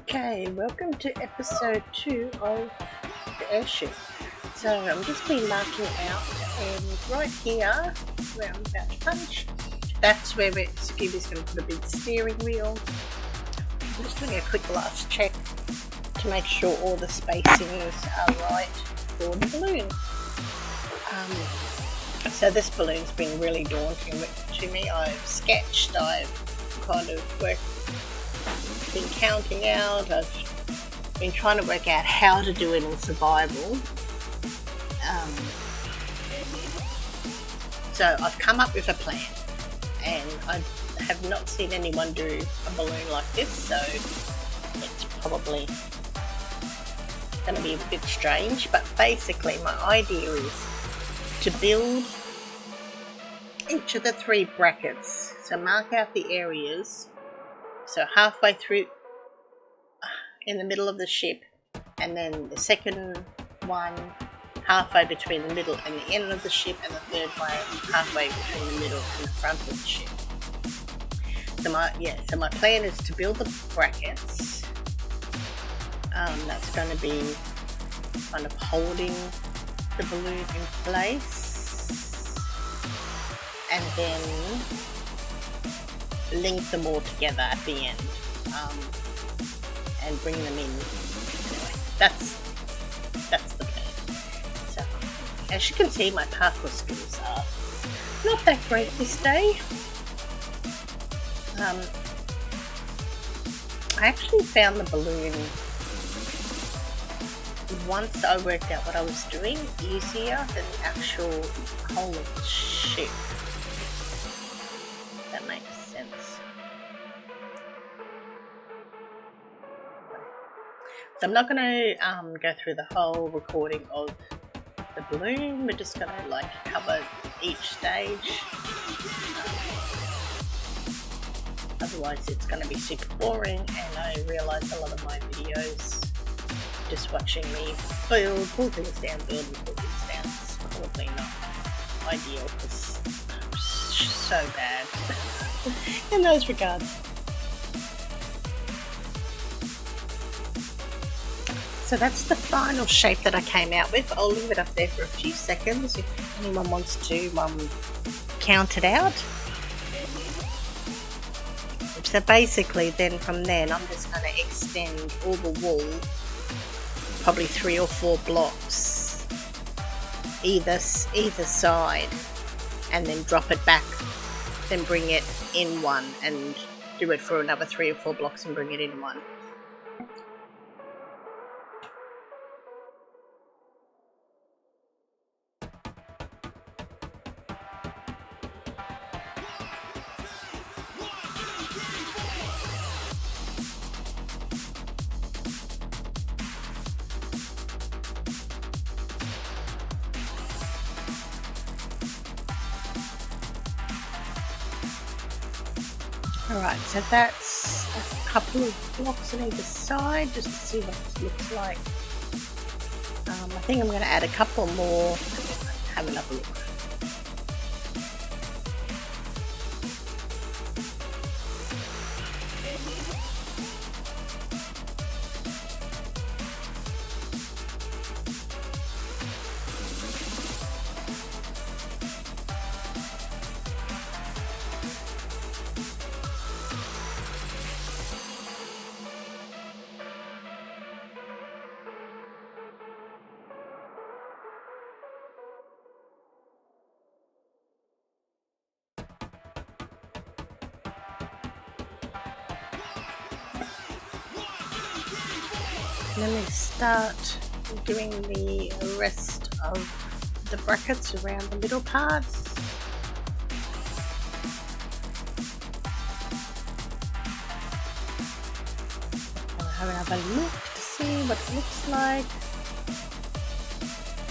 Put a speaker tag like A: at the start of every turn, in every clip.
A: Okay, welcome to episode 2 of the Airship. So I'm just been marking out, and right here where I'm about to punch, that's where Scooby's going to put a big steering wheel. I'm just doing a quick last check to make sure all the spacings are right for the balloon. So this balloon's been really daunting to me. I've sketched, I've kind of been counting out, I've been trying to work out how to do it in survival. So I've come up with a plan, and I have not seen anyone do a balloon like this, so it's probably going to be a bit strange, but basically my idea is to build each of the 3 brackets. So mark out the areas, so halfway through in the middle of the ship, and then the second one halfway between the middle and the end of the ship, and the third one halfway between the middle and the front of the ship. So my plan is to build the brackets. That's going to be kind of holding the balloon in place, and then link them all together at the end, and bring them in. Anyway, that's the plan. So as you can see, my parkour skills are not that great this day. I actually found the balloon, once I worked out what I was doing, easier than the actual whole of the ship. That makes sense. So I'm not going to go through the whole recording of the balloon. We're just going to cover each stage. Otherwise it's going to be super boring, and I realise a lot of my videos, just watching me pull things down, pull things down, is probably not ideal, because I'm so bad in those regards. So that's the final shape that I came out with. I'll leave it up there for a few seconds if anyone wants to count it out. So basically then from then I'm just going to extend all the wall, probably 3 or 4 blocks either side, and then drop it back, then bring it in one, and do it for another 3 or 4 blocks and bring it in one. Alright, so that's a couple of blocks on either side, just to see what it looks like. I think I'm going to add a couple more and then have another look. Then we start doing the rest of the brackets around the middle parts. I'll have another look to see what it looks like.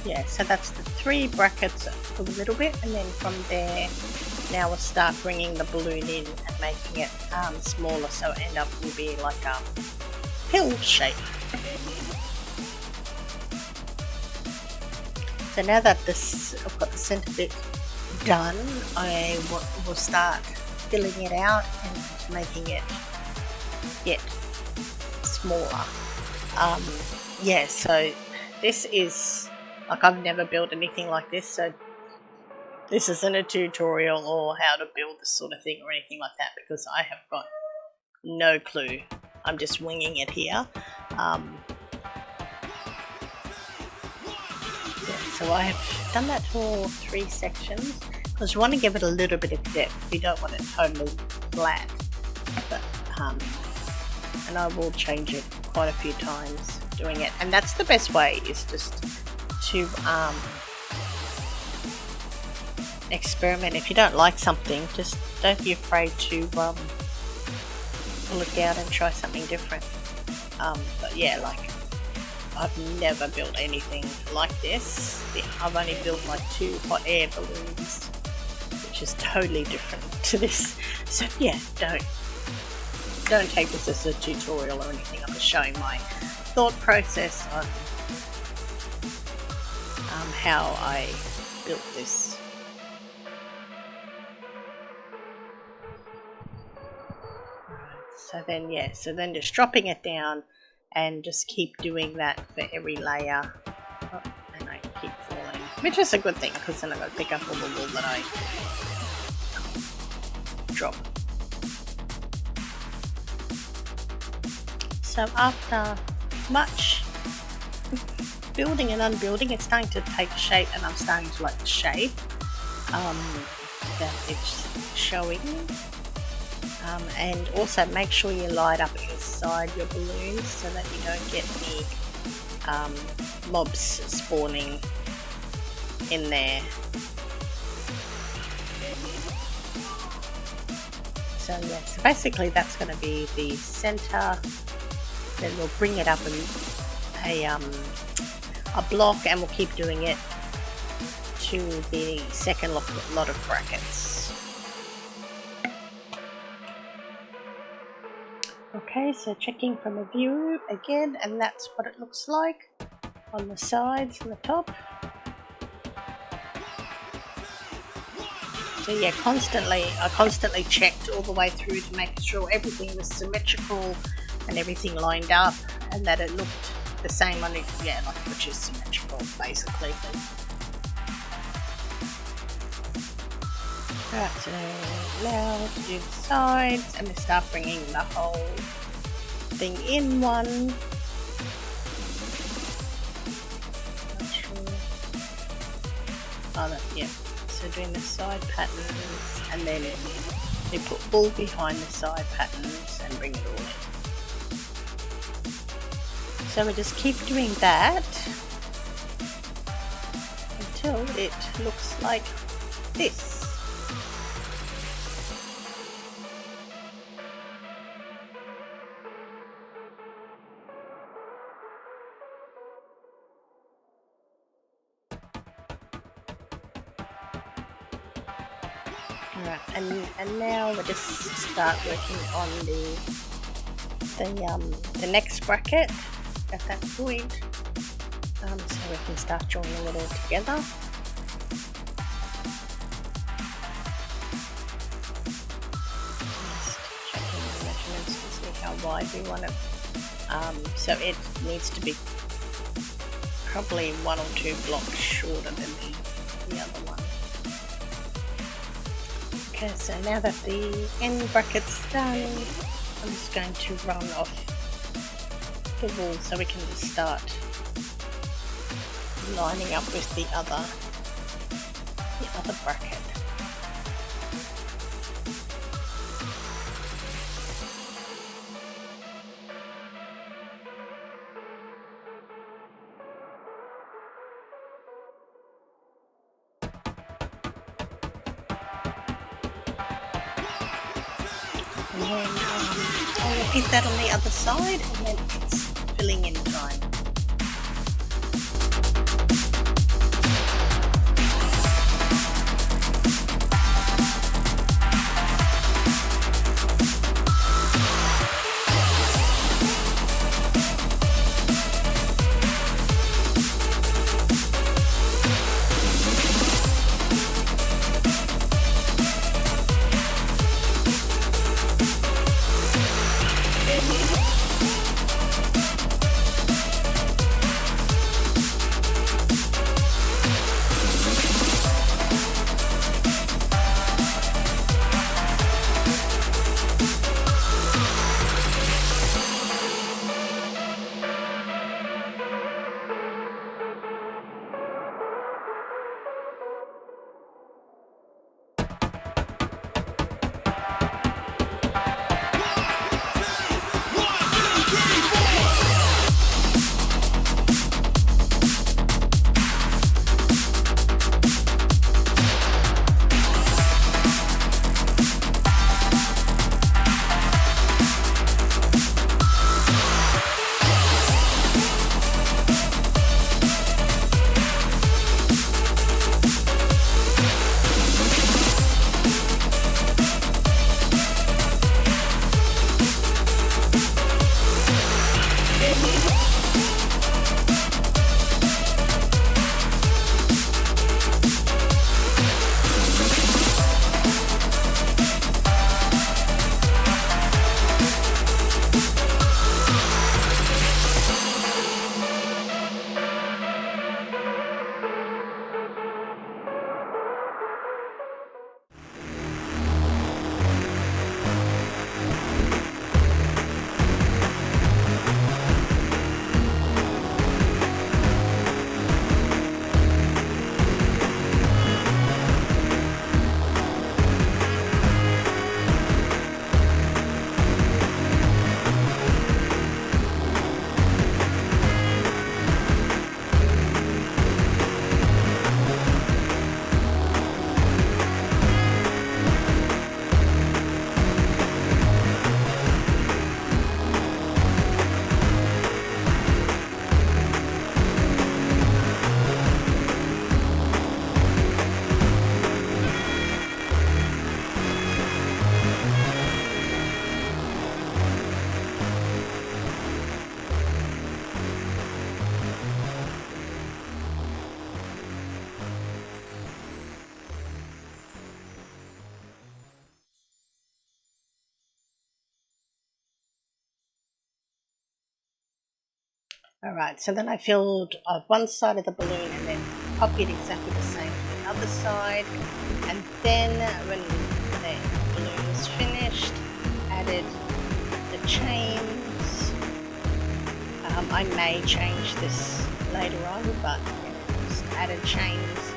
A: Yeah, so that's the 3 brackets for the middle bit, and then from there now we'll start bringing the balloon in and making it smaller, so it end up will be like a pill shape. So now that I've got the centre bit done, I will start filling it out and making it get smaller. Yeah, so this is, like, I've never built anything like this, so this isn't a tutorial or how to build this sort of thing or anything like that, because I have got no clue. I'm just winging it here. Yeah, so I have done that for 3 sections because you want to give it a little bit of depth. You don't want it totally flat. But, and I will change it quite a few times doing it. And that's the best way, is just to experiment. If you don't like something, just don't be afraid to pull it down and try something different. But yeah, like, I've never built anything like this. I've only built like 2 hot air balloons, which is totally different to this. So yeah, don't take this as a tutorial or anything. I'm just showing my thought process on how I built this. So then, yeah, so then just dropping it down and just keep doing that for every layer. Oh, and I keep falling, which is a good thing, because then I'm going to pick up all the wool that I drop. So after much building and unbuilding, it's starting to take shape, and I'm starting to like the shape that it's showing. And also make sure you light up inside your balloons so that you don't get any mobs spawning in there. So yeah, so basically that's going to be the center. Then we'll bring it up in a block, and we'll keep doing it to the second lot of brackets. Okay, so checking from a view again, and that's what it looks like on the sides and the top. So yeah, I constantly checked all the way through to make sure everything was symmetrical and everything lined up, and that it looked the same on it, yeah, like, which is symmetrical basically. Alright, so now to do the sides, and we start bringing the whole thing in one. Not sure. Oh, that, yeah. So doing the side patterns, and then we put wool behind the side patterns and bring it all in. So we just keep doing that until it looks like this. Alright, and now we'll just start working on the next bracket at that point, so we can start joining it all together. Just checking the measurements to see how wide we want it. So it needs to be probably 1 or 2 blocks shorter than the other one. Okay, so now that the end bracket's done, I'm just going to run off the wool so we can just start lining up with the other bracket. And then I'll repeat that on the other side, and then it's filling in time. Alright, so then I filled one side of the balloon and then copied exactly the same for the other side. And then when the balloon was finished, added the chains. I may change this later on, but just added chains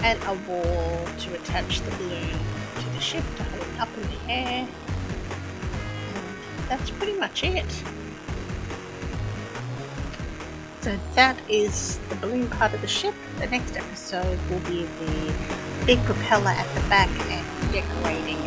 A: and a wall to attach the balloon to the ship to hold it up in the air. And that's pretty much it. So that is the balloon part of the ship. The next episode will be the big propeller at the back and decorating